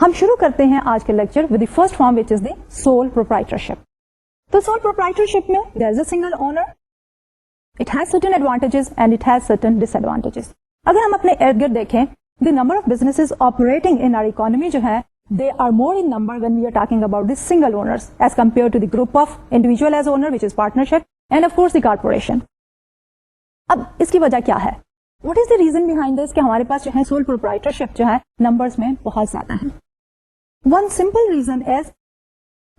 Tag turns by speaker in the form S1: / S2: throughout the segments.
S1: ہم شروع کرتے ہیں آج کے lecture with the first form which is the sole proprietorship. تو سول پروپرائٹرشپ میں there is a single owner, it has certain advantages and it has certain disadvantages. اگر ہم اپنے ارد گرد دیکھیں, the number of businesses operating in our economy جو ہے they are more in number when we are talking about the single owners as compared to the group of individual as owner which is partnership and of course the corporation. اب اس کی وجہ کیا ہے؟ What is the reason behind this کہ ہمارے پاس جو ہے sole proprietorship جو ہے numbers میں بہت زیادہ ہیں. One simple reason is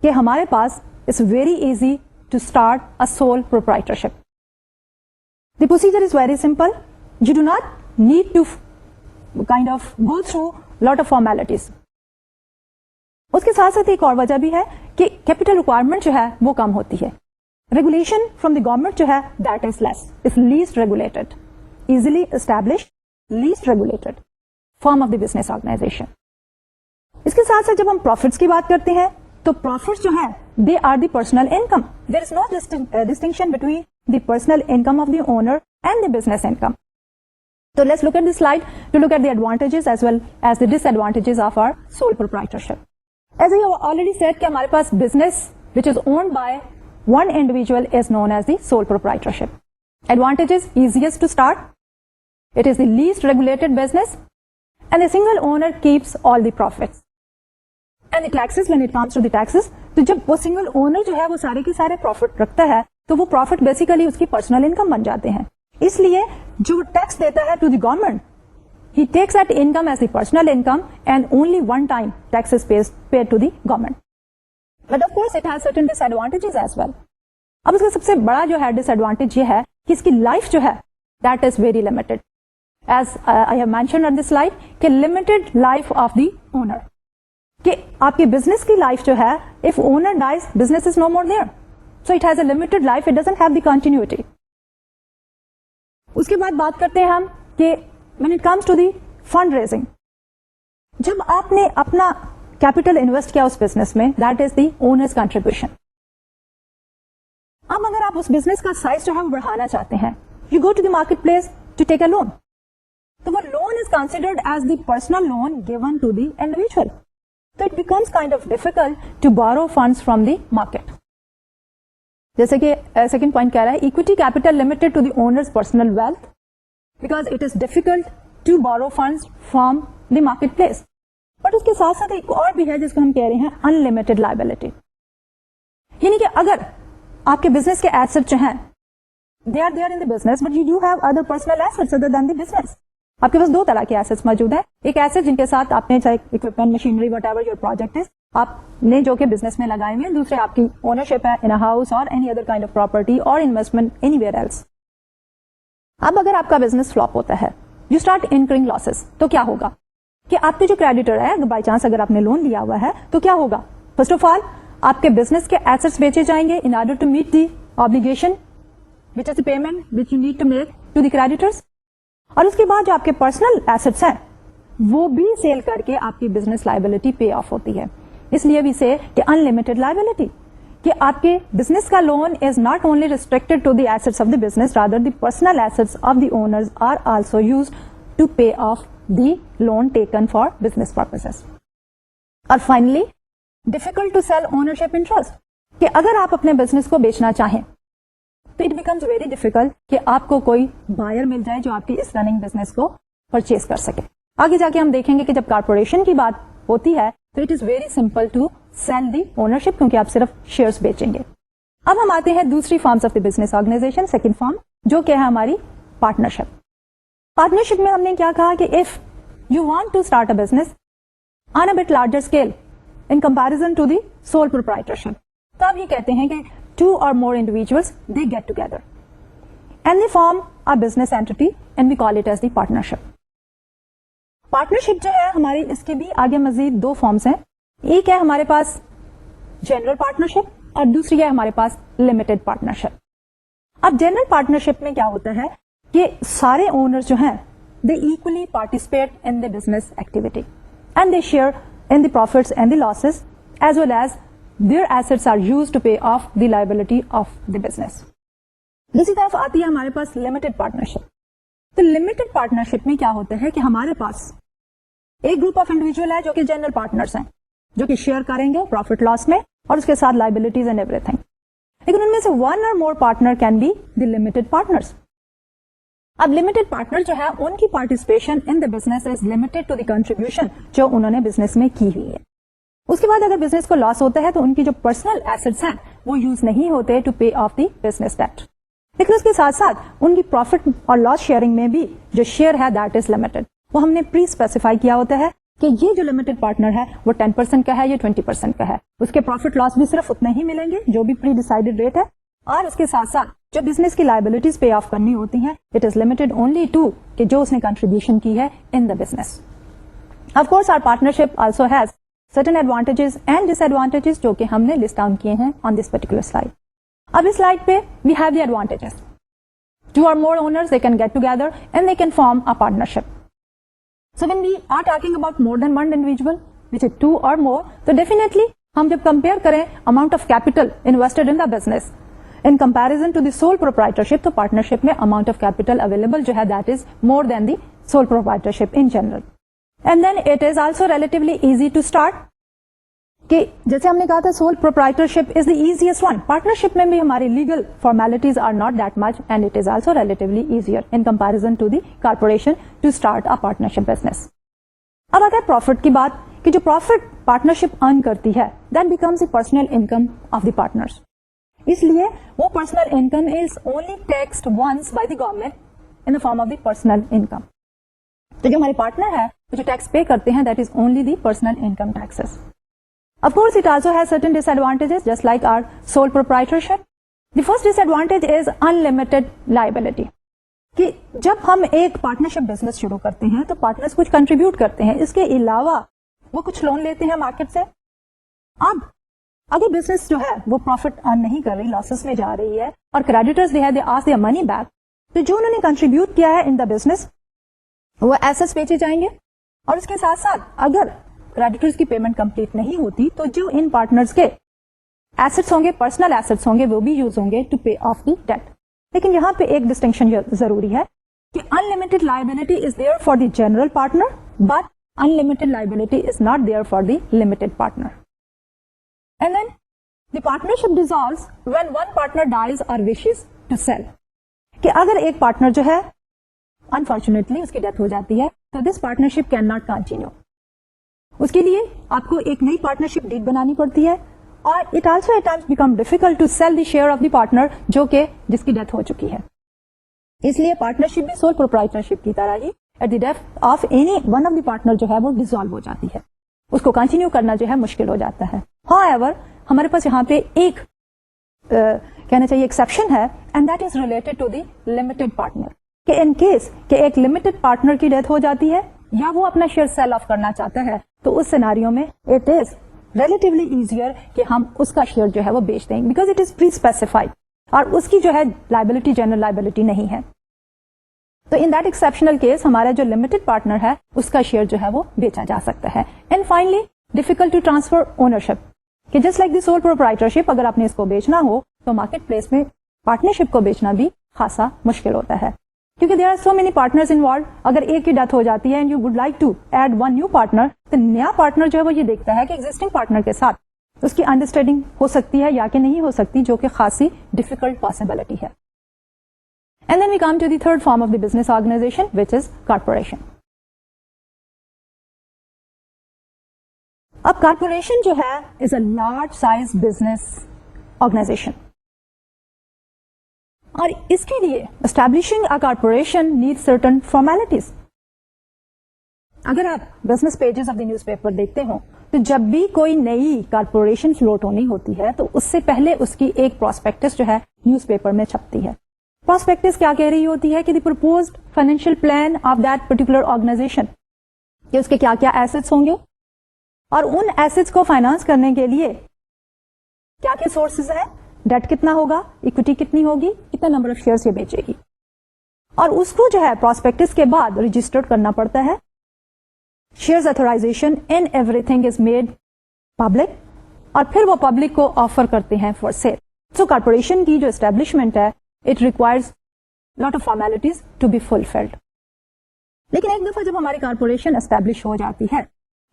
S1: کہ ہمارے پاس it's very easy to start a sole proprietorship. The procedure is very simple. You do not need to kind of go through lot of formalities. اس کے ساتھ ساتھ ایک اور وجہ بھی ہے کہ کیپٹل ریکوائرمنٹ جو ہے وہ کم ہوتی ہے. ریگولیشن فرام دی گورنمنٹ جو ہے that is less, is least regulated, easily establish, least regulated form of the business organization. اس کے ساتھ ساتھ جب ہم پروفٹس کی بات کرتے ہیں تو پروفٹس جو ہے they are the personal income. There is no distinction between the personal income of the owner and the business income. So let's look at this slide to look at the advantages as well as the disadvantages of our sole proprietorship. As I have already said کہ ہمارے پاس business which is owned by one individual is known as the sole proprietorship. Advantages: easiest to start, it is the least regulated business, and the single owner keeps all the profits. And the taxes, when it comes to the taxes, تو جب وہ single owner جو ہے وہ سارے کے سارے profit رکھتا ہے تو وہ profit basically اس کی personal income بن جاتے ہیں. اس لیے جو ٹیکس دیتا ہے to the government, he tax that income as the personal income and only one time tax is paid to the government. But of course it has certain disadvantages as well. اب اس کا سب سے بڑا جو ہے ڈس advantage یہ ہے کہ اس کی لائف جو ہے that is very limited. As I have mentioned on this slide کہ limited life of the owner, کہ آپ کے بزنس کی لائف جو ہے if owner dies business is no more there, so it has a limited life, it doesn't have the continuity. اس کے بعد بات کرتے ہیں ہم کہ when it comes to the fund raising, جب آپ نے اپنا کیپٹل انویسٹ کیا اس بزنس میں, that is the owners contribution. اب اگر آپ اس بزنس کا سائز جو ہے وہ بڑھانا چاہتے ہیں, you go to the market place to take a loan, تو وہ loan is considered as the personal loan given to the individual. تو it becomes kind of difficult to borrow funds from the market. جیسے کہ second point کہہ رہا ہے, equity capital limited to the owner's personal wealth because it is difficult to borrow funds from the market place. But اس کے ساتھ ساتھ ایک اور بھی ہے جس کو ہم کہہ رہے ہیں انلمیٹڈ لائبلٹی. یعنی کہ اگر آپ کے بزنس کے ایسٹ جو ہیں they are there in the business but you do have other personal assets other than the business. آپ کے پاس دو طرح کے ایسٹس موجود ہیں. ایک ایسٹ جن کے ساتھ آپ نے چاہے equipment, machinery, what ever your project is, آپ نے جو کہ بزنس میں لگائے ہوئے ہیں. دوسرے آپ کی اونرشپ ہے ان اے ہاؤس اور any other kind of property اور انویسٹمنٹ اینی ویئر ایلس. اب اگر آپ کا بزنس فلاپ ہوتا ہے, یو اسٹارٹ انکرنگ لاسز, تو کیا ہوگا کہ آپ کے جو کریڈیٹر ہے, بائی چانس اگر آپ نے لون لیا ہوا ہے تو کیا ہوگا, فرسٹ آف آل آپ کے بزنس کے ایسٹس بیچے جائیں گے in order to meet the obligation which is the payment which you need to make to the creditors. اور اس کے بعد جو آپ کے پرسنل ایسٹس ہیں وہ بھی سیل کر کے آپ کی بزنس لائبلٹی پے آف ہوتی ہے. اس لیے بھی سے کہ انلمیٹڈ لائبلٹی, کہ آپ کے بزنس کا loan is not only restricted to the assets of the business, rather the personal assets of the owners are also used to pay off the loan taken for business purposes. اور finally difficult to sell ownership interest, کہ اگر آپ اپنے business کو بیچنا چاہیں تو it becomes very difficult کہ آپ کو کوئی بائر مل جائے جو آپ کی اس رننگ بزنس کو پرچیز کر سکے. آگے جا کے ہم دیکھیں گے کہ جب کارپوریشن کی بات ہوتی ہے تو it is very simple to sell the ownership, کیونکہ آپ صرف شیئرس بیچیں گے. اب ہم آتے ہیں دوسری forms of the business organization, second form, جو کہ ہے ہماری پارٹنرشپ. پارٹنرشپ میں ہم نے کیا کہا کہ if you want to start a business on a bit larger scale in comparison to the sole proprietorship, تو آپ یہ کہتے ہیں کہ two or more individuals they get together and they form a business entity and we call it as the partnership. Partnership جو ہے ہماری, اس کے بھی آگے مزید دو فارمز ہیں. ایک ہے ہمارے پاس جنرل پارٹنرشپ اور دوسری ہے ہمارے پاس لمیٹڈ پارٹنرشپ. اب جنرل پارٹنرشپ میں کیا ہوتا ہے کہ سارے اونرز جو ہیں they equally participate in the business activity and they share in the profits and the losses as well as their assets are used to pay off the liability of the business. دوسری طرف آتی ہے ہمارے پاس limited partnership. تو limited partnership میں کیا ہوتا ہے کہ ہمارے پاس ایک گروپ آف انڈیویجل ہے جو کہ جنرل پارٹنرس ہیں, جو کہ شیئر کریں گے پروفٹ لاس میں اور اس کے ساتھ لائبلٹیز اینڈ ایوری تھنگ. لیکن ان میں سے one or more partner can be the limited partners. اب لمیٹڈ پارٹنر جو ہے ان کی participation in the business is limited to the contribution جو انہوں نے بزنس میں کی ہوئی ہے. اس کے بعد اگر بزنس کو لاس ہوتا ہے تو ان کی جو پرسنل ایسٹس ہیں وہ یوز نہیں ہوتے to pay off the business debt. لیکن اس کے ساتھ ساتھ ان کی پروفٹ اور لاس شیئرنگ میں بھی جو شیئر ہے دیٹ از لمیٹڈ. وہ ہم نے پری اسپیسیفائی کیا ہوتا ہے کہ یہ جو لمیٹڈ پارٹنر ہے وہ 10% کا ہے, یہ 20% کا ہے. اس کے پروفٹ لاس بھی صرف اتنے ہی ملیں گے جو بھی پری ڈیسائیڈڈ ریٹ ہے, اور اس کے ساتھ ساتھ جو بزنس کی لائبلٹیز پے آف کرنی ہوتی ہیں it is limited only to کہ جو اس نے کنٹریبیوشن کی ہے in the business. Of course our partnership also has certain advantages and disadvantages جو کہ ہم نے لسٹ ڈاؤن کیے ہیں on this particular slide. اب اس slide پہ we have the advantages. 2 or more owners they can get together and they can form a partnership. So when we are talking about more than one individual, which is 2 or more, so definitely ہم جب compare کریں amount of capital invested in the business in comparison to the sole proprietorship, تو partnership میں amount of capital available جو ہے that is more than the sole proprietorship in general. And then it is also relatively easy to start. کہ جیسے ہم نے کہا تھا sole proprietorship is the easiest one. Partnership میں بھی ہماری legal formalities are not that much and it is also relatively easier in comparison to the corporation to start a partnership business. اب اگر پروفٹ کی بات, کہ جو پروفٹ پارٹنرشپ ارن کرتی ہے that becomes the personal income of the partners. اس لیے وہ personal income is only taxed once by the government in the form of the personal income. تو جو ہمارے پارٹنر ہے جو ٹیکس پے کرتے ہیں that is only the personal income taxes. Of course, it also has certain disadvantages, just like our sole proprietorship. The first disadvantage is unlimited liability. کہ جب ہم ایک پارٹنرشپ بزنس شروع کرتے ہیں تو پارٹنرز کچھ کنٹریبیوٹ کرتے ہیں, اس کے علاوہ وہ کچھ لون لیتے ہیں مارکیٹ سے. اب اگر بزنس جو ہے وہ پروفٹ ارن نہیں کر رہی, لاسز میں جا رہی ہے, اور creditors they ask their money back, تو جو انہوں نے کنٹریبیوٹ کیا ہے ان دا بزنس وہ ایسٹس بیچے جائیں گے. اور اس کے ساتھ ساتھ اگر کریڈیٹرز کی پیمنٹ کمپلیٹ نہیں ہوتی تو جو ان پارٹنرز کے ایسٹس ہوں گے, پرسنل ایسٹس ہوں گے, وہ بھی یوز ہوں گے to pay off the debt. لیکن یہاں پہ ایک ڈسٹنکشن ضروری ہے کہ unlimited liability is there for the general partner but unlimited liability is not there for the limited partner. And then the partnership dissolves when one partner dies or wishes to sell. کہ اگر ایک partner جو ہے unfortunately اس کی death ہو جاتی ہے تو this partnership can not continue. اس کے لیے آپ کو ایک نئی پارٹنرشپ ڈیڈ بنانی پڑتی ہے, اور it also at times become difficult to sell the share of the partner جو کہ جس کی ڈیتھ ہو چکی ہے. اس لیے پارٹنرشپ بھی سول پروپرائٹرشپ کی طرح ہی at the death of any one of the partner جو ہے وہ ڈیزالو ہو جاتی ہے, اس کو کنٹینیو کرنا جو ہے مشکل ہو جاتا ہے. ہاؤ ایور ہمارے پاس یہاں پہ ایک کہنا چاہیے ایکسیپشن ہے, and that is related to the limited partner. کہ ان کیس کہ ایک لمیٹڈ پارٹنر کی ڈیتھ ہو جاتی ہے یا وہ اپنا شیئر سیل آف کرنا چاہتا ہے تو اس سیناریو میں اٹ از ریلیٹیولی ایزیئر کہ ہم اس کا شیئر جو ہے وہ بیچ دیں, because it is prespecified اور اس کی جو ہے لائبلٹی جنرل لائبلٹی نہیں ہے. تو ان دیٹ ایکسپشنل کیس ہمارا جو لمیٹڈ پارٹنر ہے اس کا شیئر جو ہے وہ بیچا جا سکتا ہے. And finally difficult to transfer ownership, کہ just like the sole proprietorship اگر آپ نے اس کو بیچنا ہو تو مارکیٹ پلیس میں پارٹنرشپ کو بیچنا بھی خاصا مشکل ہوتا ہے, کیونکہ there are so many partners involved. اگر ایک کی ڈیتھ ہو جاتی ہے and you would like to add one new partner, تو نیا پارٹنر جو ہے وہ یہ دیکھتا ہے کہ ایگزسٹنگ پارٹنر کے ساتھ اس کی انڈرسٹینڈنگ ہو سکتی ہے یا کہ نہیں ہو سکتی, جو کہ خاصی ڈیفیکلٹ پاسبلٹی ہے. And then we come to the third form of the business organisation which is corporation. اب کارپوریشن جو ہے is a large size business organisation, اور اس کے لیے establishing a corporation need certain formalities. اگر آپ business pages of the newspaper دیکھتے ہوں تو جب بھی کوئی نئی کارپوریشن فلوٹ ہونی ہوتی ہے تو اس سے پہلے اس کی ایک پراسپیکٹس جو ہے نیوز پیپر میں چھپتی ہے. پراسپیکٹس کیا کہہ رہی ہوتی ہے کہ the proposed financial plan of that particular organisation, کہ اس کے کیا کیا ایسٹس ہوں گے اور ان ایسٹس کو فائنانس کرنے کے لیے کیا کیا سورسز ہیں, ڈیٹ کتنا ہوگا, اکوٹی کتنی ہوگی, کتنا نمبر آف شیئرس یہ بیچے گی, اور اس کو جو ہے پراسپیکٹس کے بعد رجسٹرڈ کرنا پڑتا ہے. Shares authorisation in everything is made public, اور پھر وہ پبلک کو آفر کرتے ہیں فار سیل. سو کارپوریشن کی جو اسٹیبلشمنٹ ہے it requires lot of formalities to be fulfilled. لیکن ایک دفعہ جب ہماری کارپوریشن اسٹیبلش ہو جاتی ہے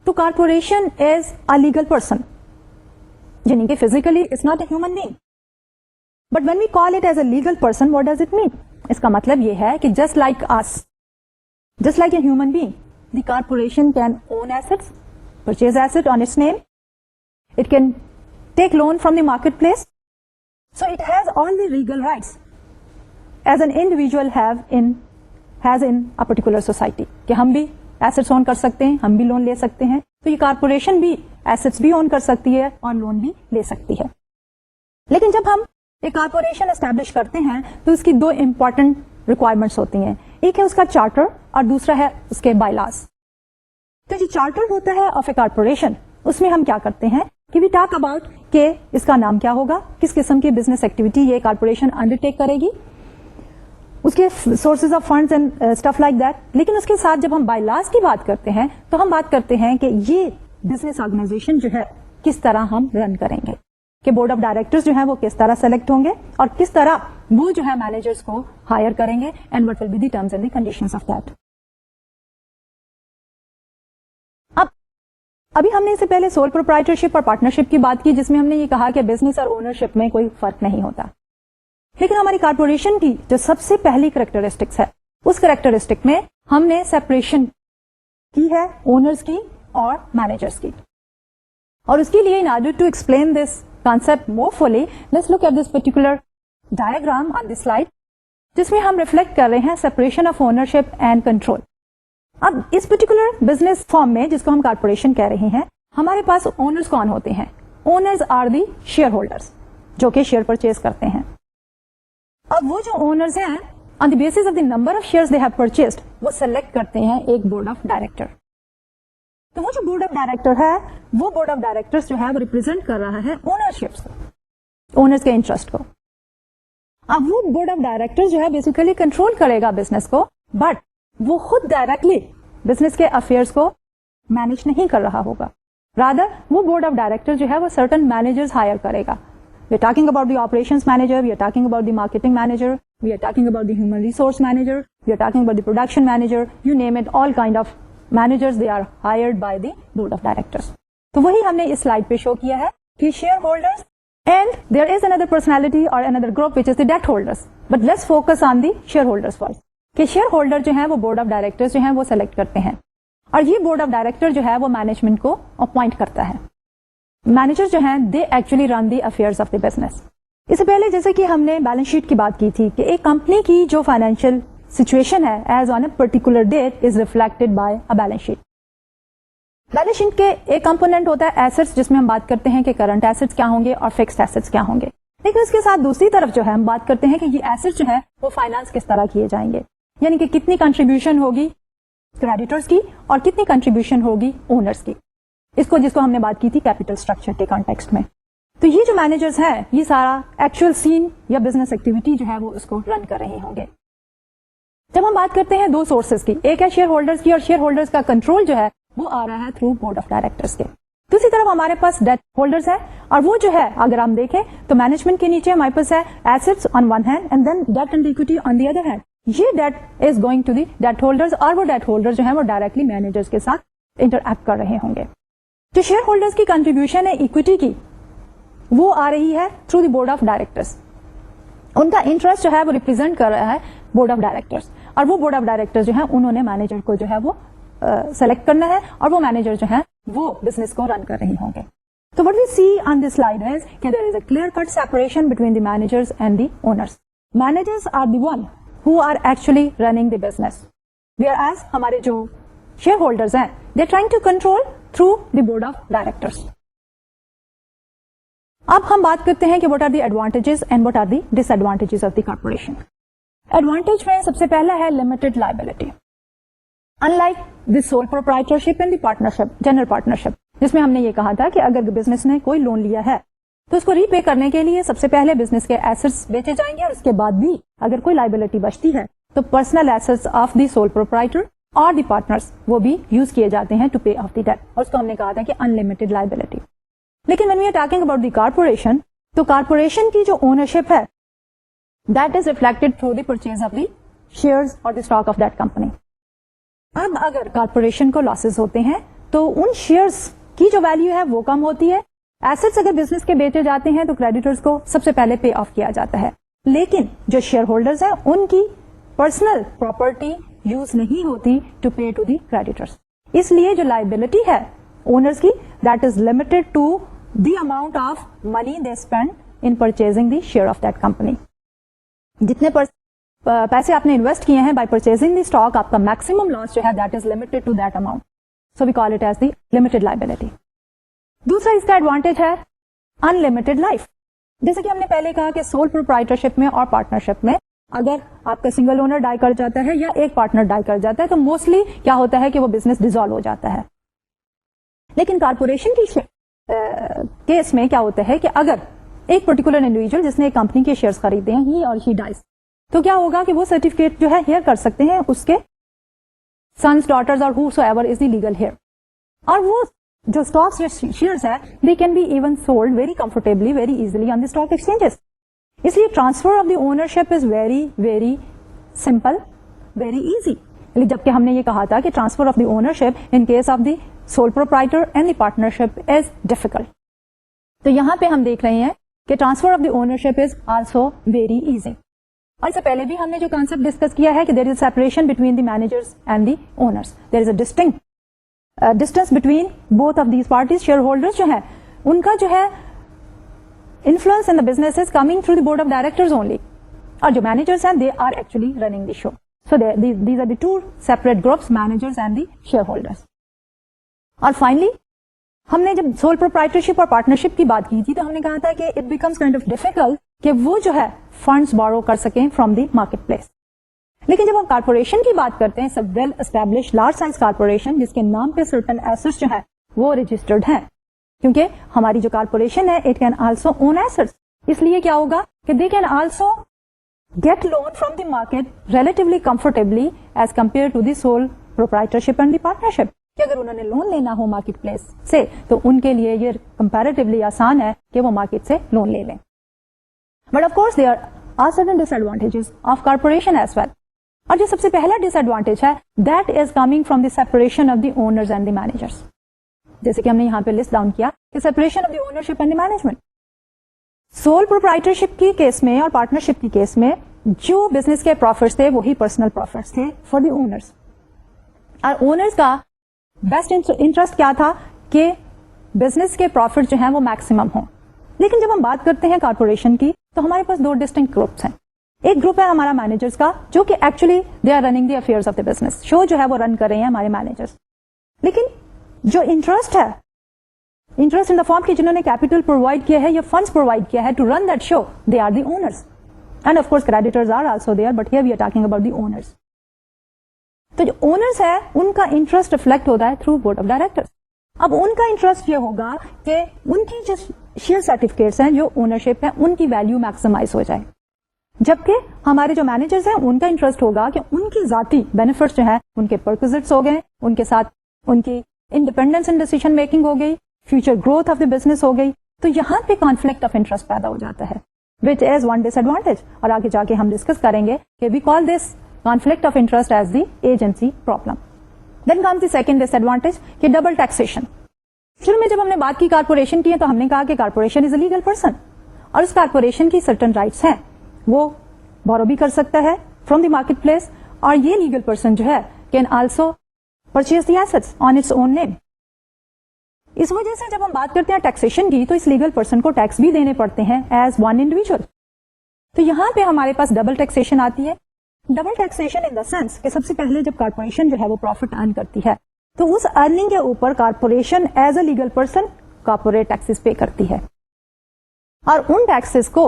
S1: تو corporation is a legal person, یعنی کہ physically it's not a human being, but when we call it as a legal person what does it mean? اس کا مطلب یہ ہے کہ جسٹ لائک اس, just like a human being, the corporation can own assets, purchase asset on its name, it can take loan from the market place, so it has all the legal rights as an individual has in a particular society, کہ ہم بھی assets اون کر سکتے ہیں, ہم بھی loan لے سکتے ہیں. تو یہ کارپوریشن بھی ایسٹس بھی اون کر سکتی ہے اور لون بھی لے سکتی ہے. لیکن جب ہم ایک کارپوریشن اسٹیبلش کرتے ہیں تو اس کی دو امپورٹنٹ ریکوائرمنٹس ہوتی ہیں, ایک ہے اس کا چارٹر اور دوسرا ہے اس کے بائی لاز. تو جو چارٹر ہوتا ہے آف اے کارپوریشن, اس میں ہم کیا کرتے ہیں کہ وی ٹاک اباؤٹ کہ اس کا نام کیا ہوگا, کس قسم کی بزنس ایکٹیویٹی یہ کارپوریشن انڈر ٹیک کرے گی, اس کے sources of funds and stuff like that. لیکن اس کے ساتھ جب ہم بائی لاز کی بات کرتے ہیں تو ہم بات کرتے ہیں کہ یہ بزنس آرگنائزیشن جو ہے کس طرح ہم رن کریں گے, کہ بورڈ آف ڈائریکٹرز جو ہے وہ کس طرح سلیکٹ ہوں گے اور کس طرح وہ جو ہے مینیجرز کو ہائر کریں گے, and what will be the terms and the conditions of that. ابھی ہم نے اس سے پہلے سول پروپرائٹرشپ اور پارٹنرشپ کی بات کی, جس میں ہم نے یہ کہا کہ بزنس اور اونرشپ میں کوئی فرق نہیں ہوتا. لیکن ہماری کارپوریشن کی جو سب سے پہلی کریکٹرسٹکس ہے, اس کریکٹرسٹک میں ہم نے سیپریشن کی ہے اونرز کی اور مینیجرز کی. اور اس کے لیے in order to explain this concept more fully, let's look at this particular diagram on this slide, جس میں ہم ریفلیکٹ کر رہے ہیں separation of ownership and control. اب اس پرٹیکولر بزنس فارم میں, جس کو ہم کارپوریشن کہہ رہے ہیں, ہمارے پاس اونرز کون ہوتے ہیں؟ Owners are the share holders, جو کہ شیئر پرچیز کرتے ہیں. اب وہ جو اونرز ہیں, on the basis of the number of shares they have purchased, وہ سلیکٹ کرتے ہیں ایک بورڈ آف ڈائریکٹر. تو وہ جو بورڈ آف ڈائریکٹر ہے, وہ بورڈ آف ڈائریکٹر جو ہے وہ ریپرزینٹ کر رہا ہے اونرشپ کو, اونرز کے انٹرسٹ کو. اب وہ بورڈ آف ڈائریکٹر جو ہے بیسیکلی کنٹرول کرے گا بزنس کو, بٹ وہ خود ڈائریکٹلی بزنس کے افیئرس کو مینج نہیں کر رہا ہوگا. رادر وہ بورڈ آف ڈائریکٹر جو ہے وہ سرٹن مینیجرز ہائر کرے گا. We are talking about the operations manager, we are talking about the marketing manager, we are talking about the human resource manager, we are talking about the production manager, you name it, all kind of managers they are hired by the board of directors. تو وہی ہم نے اس slide پہ شو کیا ہے کہ shareholders and there is another personality or another group which is the debt holders, but let's focus on the share holders first. کہ shareholder جو ہیں وہ بورڈ آف ڈائریکٹر جو ہیں وہ سلیکٹ کرتے ہیں, اور یہ بورڈ آف ڈائریکٹر جو ہے وہ مینجمنٹ کو اپوائنٹ کرتا ہے. مینیجر جو ہیں they actually run the affairs of the business. اس سے پہلے جیسے کہ ہم نے بیلنس شیٹ کی بات کی تھی کہ ایک کمپنی کی جو فائنینشیل سچویشن ہے as on a particular date is reflected by a balance sheet. Balance sheet کے ایک کمپونیٹ ہوتا ہے ایسٹس, جس میں ہم بات کرتے ہیں کہ کرنٹ ایسٹس کیا ہوں گے اور فکسڈ ایسٹس کیا ہوں گے. لیکن اس کے ساتھ دوسری طرف جو ہے ہم بات کرتے ہیں کہ یہ ایسٹ جو ہے وہ فائنانس کس طرح کیے جائیں گے, یعنی کہ کتنی کنٹریبیوشن ہوگی کریڈیٹرز کی اور کتنی کنٹریبیوشن ہوگی اونرز کی. اس کو جس کو ہم نے بات کی تھی کیپٹل اسٹرکچر کے کانٹیکسٹ میں. تو یہ جو مینیجرز ہیں یہ سارا ایکچوئل سین یا بزنس ایکٹیویٹی جو ہے وہ اس کو رن کر رہے ہوں گے. جب ہم بات کرتے ہیں دو سورسز کی, ایک ہے شیئر ہولڈرز کی, اور شیئر ہولڈرز کا کنٹرول جو ہے وہ آ رہا ہے تھرو بورڈ آف ڈائریکٹرز کے. دوسری طرف ہمارے پاس ڈیٹ ہولڈرز ہے, اور وہ جو ہے اگر ہم دیکھیں تو مینجمنٹ کے نیچے ہمارے پاس ہے assets on one hand and then debt and equity on the other hand. یہ debt is going to the debt holders, اور وہ ڈیٹ ہولڈر جو ہے وہ ڈائریکٹلی مینیجرز کے ساتھ انٹر ایکٹ کر رہے ہوں گے. جو شیئر ہولڈرز کی کنٹریبیوشن ہے اکوئٹی کی, وہ آ رہی ہے through the board of directors. ان کا انٹرسٹ جو ہے وہ ریپرزینٹ کر رہا ہے بورڈ آف ڈائریکٹرز, اور وہ بورڈ آف ڈائریکٹر جو ہے انہوں نے مینیجر کو جو ہے وہ سلیکٹ کرنا ہے, اور وہ مینیجر جو ہے وہ بزنس کو رن کر رہے ہوں گے. تو what we see on this slide is that there is a clear-cut separation between the managers and the owners. Managers are the one who are actually running the business, whereas ہمارے جو shareholders ہیں they are trying to control through the board of directors. اب ہم بات کرتے ہیں کہ what are the advantages and what are the disadvantages of the corporation. Advantage میں سب سے پہلا ہے limited liability. Unlike the sole proprietorship and the partnership, general partnership, جس میں ہم نے یہ کہا تھا کہ اگر بزنس نے کوئی لون لیا ہے تو اس کو ری پے کرنے کے لیے سب سے پہلے بزنس کے ایسٹس بیچے جائیں گے, اور اس کے بعد بھی اگر کوئی لائبلٹی بچتی ہے تو personal assets of the sole proprietor اور دی پارٹنرز وہ بھی یوز کیے جاتے ہیں to pay off the debt, اور اس کو ہم نے کہا تھا کہ انلمیٹڈ لائبلٹی. لیکن when we are talking about the corporation, تو کارپوریشن کی جو اونرشپ ہے that is reflected through the purchase of the shares or the stock of that company. اب اگر کارپوریشن کو لاسز ہوتے ہیں تو ان شیئرز کی جو ویلیو ہے وہ کم ہوتی ہے. ایسٹس اگر بزنس کے بیچے جاتے ہیں تو کریڈیٹرز کو سب سے پہلے پے آف کیا جاتا ہے, لیکن جو شیئر ہولڈرز ہیں ان کی پرسنل پراپرٹی یوز نہیں ہوتی to pay to the creditors. اس لیے جو لائبلٹی ہے اونرز کی, that is limited to the amount of money they spend in purchasing the share of that company. جتنے پیسے آپ نے انویسٹ کیے ہیں بائی پرچیزنگ دی اسٹاک, آپ کا میکسیمم لاس جو ہے that is limited to that amount. So we call it as the limited liability. دوسرا اس کا ایڈوانٹیج ہے ان لمیٹڈ لائف. جیسے کہ ہم نے پہلے کہا کہ سول پروپرائٹرشپ میں اور پارٹنرشپ میں اگر آپ کا سنگل اونر ڈائی کر جاتا ہے یا ایک پارٹنر ڈائی کر جاتا ہے تو موسٹلی کیا ہوتا ہے کہ وہ بزنس ڈیزالو ہو جاتا ہے. لیکن کارپوریشن کی کیس میں کیا ہوتا ہے کہ اگر ایک پرٹیکولر انڈیویجل جس نے ایک کمپنی کے شیئرز خریدے ہیں, ہی اور ہی ڈائز, تو کیا ہوگا کہ وہ سرٹیفکیٹ جو ہے ہیئر کر سکتے ہیں اس کے sons, daughters or whosoever is the legal heir. اور وہ جو اسٹاکس یا شیئرز ہے they can be even sold very comfortably very easily on the stock exchanges. اس لیے transfer of the ownership is very very simple, very easy. جبکہ ہم نے یہ کہا تھا کہ transfer of the ownership in case of the sole proprietor and the partnership is difficult. تو یہاں پہ ہم دیکھ رہے ہیں کہ transfer of the ownership is also very easy. اور اس سے پہلے بھی ہم نے جو کانسیپٹ ڈسکس کیا ہے کہ there is separation between the managers and the owners, there is a distinct distance between both of these parties. Shareholders جو ہیں ان کا جو ہے influence in the business is coming through the board of directors only, اور جو managers ہیں they are actually running the show. So these are the two separate groups, managers and the share holders. اور finally ہم نے جب sole proprietorship اور partnership کی بات کی تھی تو ہم نے کہا تھا کہ it becomes kind of difficult کہ وہ جو ہے فنڈس بورو کر سکیں فرام دی مارکیٹ پلیس. لیکن جب ہم کارپوریشن کی بات کرتے ہیں, سب well establish large size corporation جس کے نام پہ سرٹن ایسٹس جو ہیں وہ رجسٹرڈ ہیں, کیونکہ ہماری جو کارپوریشن ہے it can also own assets. اس لیے کیا ہوگا کہ they can also get loan from the market relatively comfortably as compare to the sole proprietorship and the partnership. کہ اگر انہوں نے لون لینا ہو مارکیٹ پلیس سے تو ان کے لیے یہ کمپیریٹیولی آسان ہے کہ وہ مارکیٹ سے لون لے لیں. But of course there are certain disadvantages of corporation as well. اور جو سب سے پہلا ڈس ایڈوانٹیج ہے that is coming from the separation of the owners and the managers. جیسے کہ ہم نے یہاں پہ لسٹ ڈاؤن کیا کہ separation of the ownership and the management. Civil proprietorship کی کیس میں اور پارٹنرشپ کی کیس میں جو بزنس کے پروفٹس تھے وہی پرسنل پروفٹس تھے فار دی اونرز. اور اونرز کا بیسٹ انٹرسٹ کیا تھا کہ بزنس کے پروفٹ جو ہیں وہ میکسیمم ہوں. لیکن جب ہم بات کرتے ہیں کارپوریشن کی تو ہمارے پاس دو ڈسٹنکٹ گروپس ہیں. ایک گروپ ہے ہمارا مینیجرز کا جو کہ actually they are running the affairs of the business, show جو ہے وہ رن کر رہے ہیں ہمارے مینیجرز. لیکن جو انٹرسٹ ہے, انٹرسٹ ان دا فارم کی جنہوں نے کیپیٹل پرووائڈ کیا ہے یا فنڈس پرووائڈ کیا ہے to run that show, they are the owners. And of course creditors are also there, but here we are talking about the owners. تو جو اونرز ہے ان کا انٹرسٹ ریفلیکٹ ہوتا ہے تھرو بورڈ آف ڈائریکٹرز. اب ان کا انٹرسٹ یہ ہوگا کہ ان کی جو شیئر سرٹیفکیٹس ہیں جو اونرشپ ہے ان کی ویلیو میکسیمائز ہو جائے, جبکہ ہمارے جو مینیجرز ہیں ان کا انٹرسٹ ہوگا کہ ان کی ذاتی بینیفٹس جو ہیں ان کے پرکوزٹس ہو گئے, ان کے ساتھ ان کی انڈیپینڈنس ان ڈیسیژن میکنگ ہو گئی, future growth of the business ہو گئی. تو یہاں پہ کانفلکٹ آف انٹرسٹ پیدا ہو جاتا ہے وچ از ون ڈس ایڈوانٹیج. اور آگے جا کے ہم ڈسکس کریں گے کہ وی کال دس conflict of interest as the agency problem. Then comes the second disadvantage کہ ڈبل ٹیکسیشن. شروع میں جب ہم نے بات کی کارپوریشن کی ہے تو ہم نے کہا کہ corporation is a legal person اور اس کارپوریشن کی سرٹن رائٹس ہیں, وہ بورو بھی کر سکتا ہے فرام دی مارکیٹ پلیس, اور یہ لیگل پرسن جو ہے can also purchase the assets on its own name. اس وجہ سے جب ہم بات کرتے ہیں ٹیکسیشن کی تو اس لیگل پرسن کو ٹیکس بھی دینے پڑتے ہیں ایز ون انڈیویجل. تو یہاں پہ ہمارے پاس ڈبل ٹیکسیشن آتی ہے. Double taxation in the sense کہ سب سے پہلے جب کارپوریشن جو ہے وہ پروفٹ ارن کرتی ہے تو اس ارننگ کے اوپر corporation as a legal person corporate taxes pay کرتی ہے, اور ان ٹیکسز کو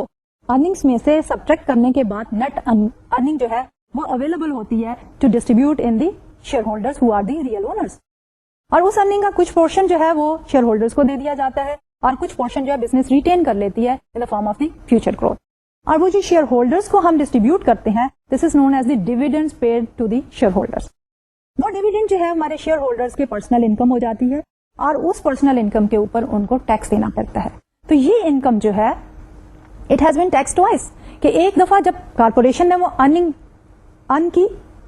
S1: ارننگس میں سے سبٹریکٹ کرنے کے بعد نیٹ ارننگ جو ہے وہ اویلیبل ہوتی ہے to distribute in the share holders who are the real owners. اور اس ارننگ کا کچھ پورشن جو ہے وہ شیئر ہولڈرز کو دے دیا جاتا ہے اور کچھ پورشن جو ہے بزنس ریٹین کر لیتی ہے in the form of the future growth. اور وہ جو شیئر ہولڈرز کو ہم ڈسٹریبیوٹ کرتے ہیں this is known as the dividends paid to the share holders. وہ ڈیویڈنڈ جو ہے ہمارے شیئر ہولڈرز کے پرسنل انکم ہو جاتی ہے اور اس پرسنل انکم کے اوپر ان کو ٹیکس دینا پڑتا ہے. تو یہ انکم جو ہے it has been tax twice کہ ایک دفعہ جب کارپوریشن نے وہ ارن کی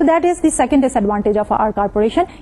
S1: So that is the second disadvantage of our corporation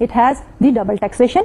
S1: it has the double taxation.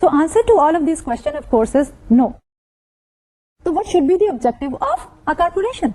S1: So answer to all of these questions of course is no. So what should be the objective of a corporation?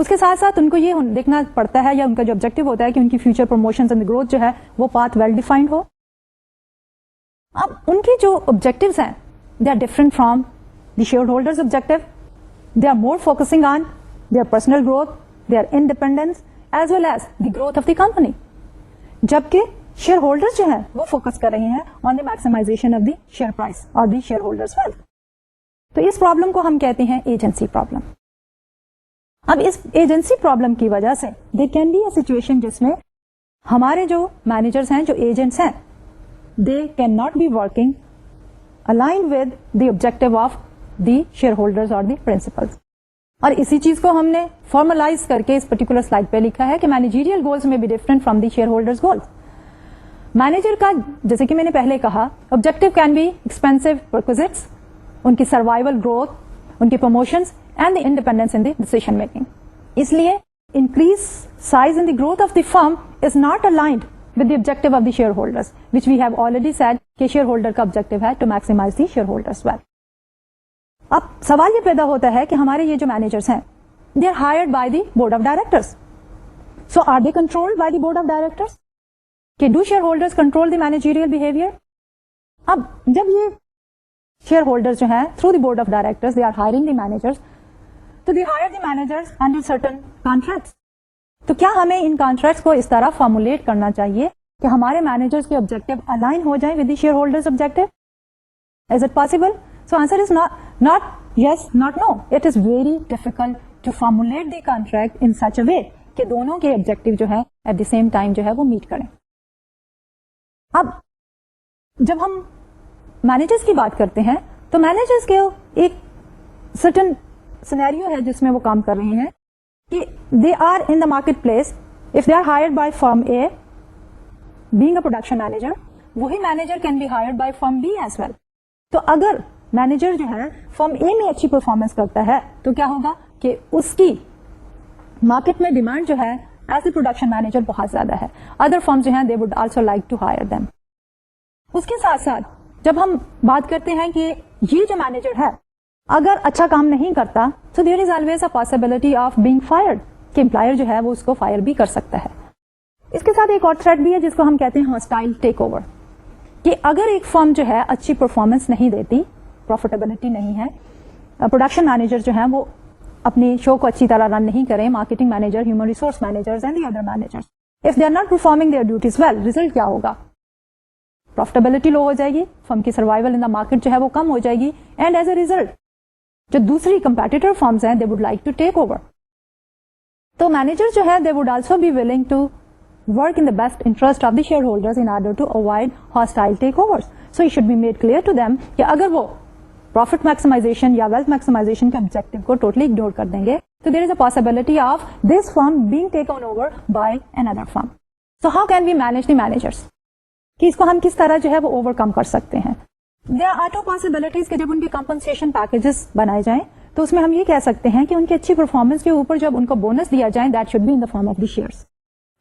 S1: اس کے ساتھ ساتھ ان کو یہ دیکھنا پڑتا ہے یا ان کا جو آبجیکٹو ہوتا ہے کہ ان کی فیوچر پروموشنز اینڈ گروتھ جو ہے وہ پاتھ ویل ڈیفائنڈ ہو. اب ان کی جو آبجیکٹوز ہیں they are different from the share holders objective. They are more focusing on their personal growth, their independence as well as the growth of the company, جبکہ shareholders جو ہیں وہ focus کر رہے ہیں on the maximisation of the share price اور the share holders wealth. تو اس problem کو ہم کہتے ہیں ایجنسی پرابلم. اب اس ایجنسی پرابلم کی وجہ سے there can be a situation جس میں ہمارے جو مینیجرز ہیں, جو ایجنٹس ہیں, they can not be working aligned with the objective of the share holders اور دی پرنسپلز. اور اسی چیز کو ہم نے فارملائز کر کے اس پرٹیکولر سلائڈ پہ لکھا ہے کہ مینیجیریل گولز میں بھی different from the share holders goals. Manager کا جیسے کہ میں نے پہلے کہا objective can be expensive perquisites, ان کی سروائیول گروتھ, ان کی promotions and the independence in the decision making. اس لیے increase size in the growth of the firm is not aligned with the objective of the share holders which we have already said کہ shareholder کا objective ہے to maximise the share holders wealth. اب سوال یہ پیدا ہوتا ہے کہ ہمارے یہ جو مینیجرس ہیں they are hired by the board of directors. So are they controlled by the board of directors? کہ do shareholders control the managerial behaviour? اب جب یہ شیئر ہولڈرز جو ہیں through the board of directors they are hiring the managers, تو they hire the managers under certain contracts. تو کیا ہمیں ان کانٹریکٹس کو اس طرح فارمولیٹ کرنا چاہیے کہ ہمارے مینیجرز کے آبجیکٹو الائن ہو جائیں with the share holders objective? Is it possible? So answer is not yes, not no. It is very difficult to formulate the contract in such a way کہ دونوں کے objective جو ہے at the same time جو ہے وہ meet کریں. اب جب ہم managers کی بات کرتے ہیں تو managers کے ایک certain scenario ہے جس میں وہ کام کر رہے ہیں کہ they are in the marketplace. If they are hired by firm A, being a production manager, وہی manager can be hired by firm B as well. تو اگر مینیجر جو ہے فرم اے میں اچھی پرفارمنس کرتا ہے تو کیا ہوگا کہ اس کی مارکیٹ میں ڈیمانڈ جو ہے ایز اے پروڈکشن مینیجر بہت زیادہ ہے. ادر فرمز جو ہیں they would also like to hire them. اس کے ساتھ ساتھ جب ہم بات کرتے ہیں کہ یہ جو مینیجر ہے اگر اچھا کام نہیں کرتا تو there is always a possibility of being fired, کہ امپلائر جو ہے وہ اس کو فائر بھی کر سکتا ہے. اس کے ساتھ ایک اور تھریٹ بھی ہے جس کو ہم کہتے ہیں ہاسٹائل ٹیک اوور, کہ اگر ایک فرم جو ہے اچھی پرفارمنس نہیں دیتی, پروفیٹیبلٹی نہیں ہے, پروڈکشن مینیجر جو ہیں وہ اپنی شو کو اچھی طرح رن نہیں کریں, marketing manager, human resource managers and the other managers, if they are not performing their duties well, result کیا ہوگا؟ پروفیٹیبلٹی لو ہو جائے گی, فرم کی سروائیول ان دا مارکیٹ جو ہے وہ کم ہو جائے گی, اینڈ ایز اے ریزلٹ جو دوسری کمپیٹیٹر فرمز ہیں they would like to take over. تو مینیجر جو ہے they would also be willing to work in the best interest of the shareholders in order to avoid hostile takeovers. So it should be made clear to them کہ اگر وہ profit maximization یا wealth maximization کے objective کو totally ignore کر دیں گے تو there is a possibility of this firm being taken over by another firm. So how can we manage the managers? کہ اس کو ہم کس طرح جو ہے وہ overcome کر سکتے ہیں. There are two possibilities کہ جب ان کے compensation packages بنائے جائیں تو اس میں ہم یہ کہہ سکتے ہیں کہ ان کی اچھی پرفارمنس کے اوپر جب ان کو بونس دیا جائے that should be in the form of the shares.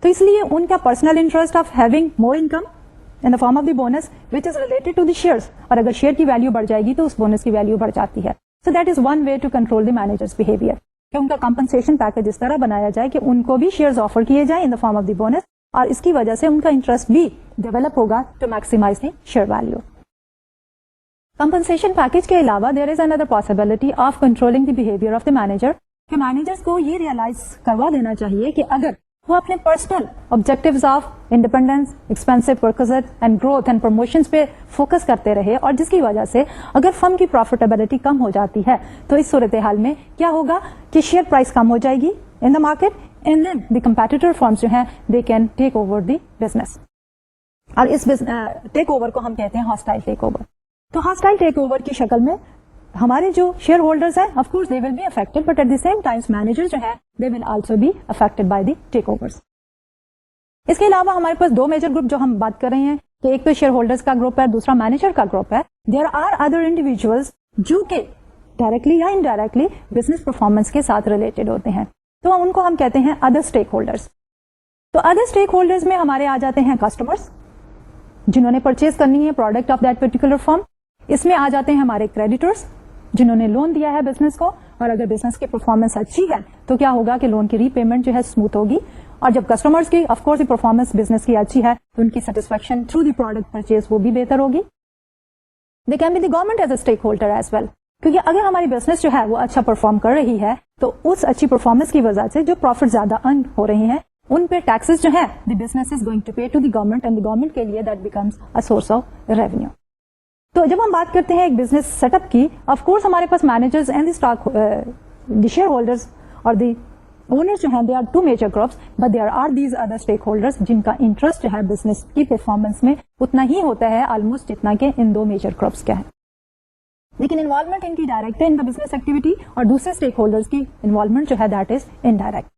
S1: تو اس لیے ان کا personal interest of having more income in the form of the bonus which is related to the shares, اور اگر شیئر کی ویلو بڑھ جائے گی تو اس بونس کی ویلو بڑھ جاتی ہے. So that is one way to control the managers behaviour, کہ ان کا کمپنسیشن پیکج اس طرح بنایا جائے کہ ان کو بھی شیئرز آفر کیے جائیں in the form of the bonus, اور اس کی وجہ سے ان کا انٹرسٹ بھی ڈیولپ ہوگا to maximise the share value. Compensation package کے علاوہ there is another possibility of controlling the behaviour of the manager, کہ مینیجرز کو یہ ریئلائز کروا دینا چاہیے کہ اگر وہ اپنے personal objectives of independence, expensive perquisite and growth and promotions پہ فوکس کرتے رہے, اور جس کی وجہ سے اگر فرم کی پروفیٹیبلٹی کم ہو جاتی ہے تو اس صورتحال میں کیا ہوگا کہ شیئر پرائز کم ہو جائے گی in the market, and then the competitor firms جو ہیں they can take over the business. اور اس ٹیک اوور کو ہم کہتے ہیں ہاسٹائل ٹیک اوور. تو ہاسٹائل ٹیک اوور کی شکل میں ہمارے جو شیئر ہولڈرز ہیں of course they will be affected, but at the same times manager جو ہے they will also be affected by the take overs. اس کے علاوہ ہمارے پاس دو میجر گروپ جو ہم بات کر رہے ہیں کہ ایک تو شیئر ہولڈرز کا گروپ ہے, دوسرا مینیجر کا گروپ ہے. دیر آر ادر انڈیویجلز جو کہ ڈائریکٹلی یا انڈائریکٹلی بزنس پرفارمنس کے ساتھ ریلیٹڈ ہوتے ہیں, تو ان کو ہم کہتے ہیں ادر اسٹیک ہولڈرز. تو ادر اسٹیک ہولڈرز میں ہمارے آ جاتے ہیں کسٹمرز جنہوں نے پرچیز کرنی ہے product of that particular firm, اس میں آ جاتے ہیں ہمارے کریڈیٹرز جنہوں نے لون دیا ہے بزنس کو, اور اگر بزنس کی پرفارمنس اچھی ہے تو کیا ہوگا کہ لون کی ری پیمنٹ جو ہے اسموتھ ہوگی, اور جب کسٹمرز کی آف کورس پرفارمنس بزنس کی اچھی ہے تو ان کی satisfaction through the product purchase وہ بھی بہتر ہوگی. They can be the government as a stakeholder as well, کیونکہ اگر ہماری بزنس جو ہے وہ اچھا پرفارم کر رہی ہے تو اس اچھی پرفارمنس کی وجہ سے جو پروفٹ زیادہ ارن ہو رہی ہیں ان پہ ٹیکسز جو ہے the business is going to pay to the government, and the government کے لیے that becomes a source of revenue. تو جب ہم بات کرتے ہیں ایک بزنس سیٹ اپ کی, آف کورس ہمارے پاس managers and the stock the share holders اور دی اونرز جو ہیں they are two major groups, but there are these other stake holders جن کا انٹرسٹ جو ہے بزنس کی پرفارمنس میں اتنا ہی ہوتا ہے آلموسٹ جتنا کہ ان دو میجر گروپس کا ہے. لیکن انوالومنٹ ان کی ڈائریکٹ ہے ان دا بزنس ایکٹیویٹی, اور دوسرے اسٹیک ہولڈرز کی انوالومنٹ جو ہے دیٹ از انڈائریکٹ.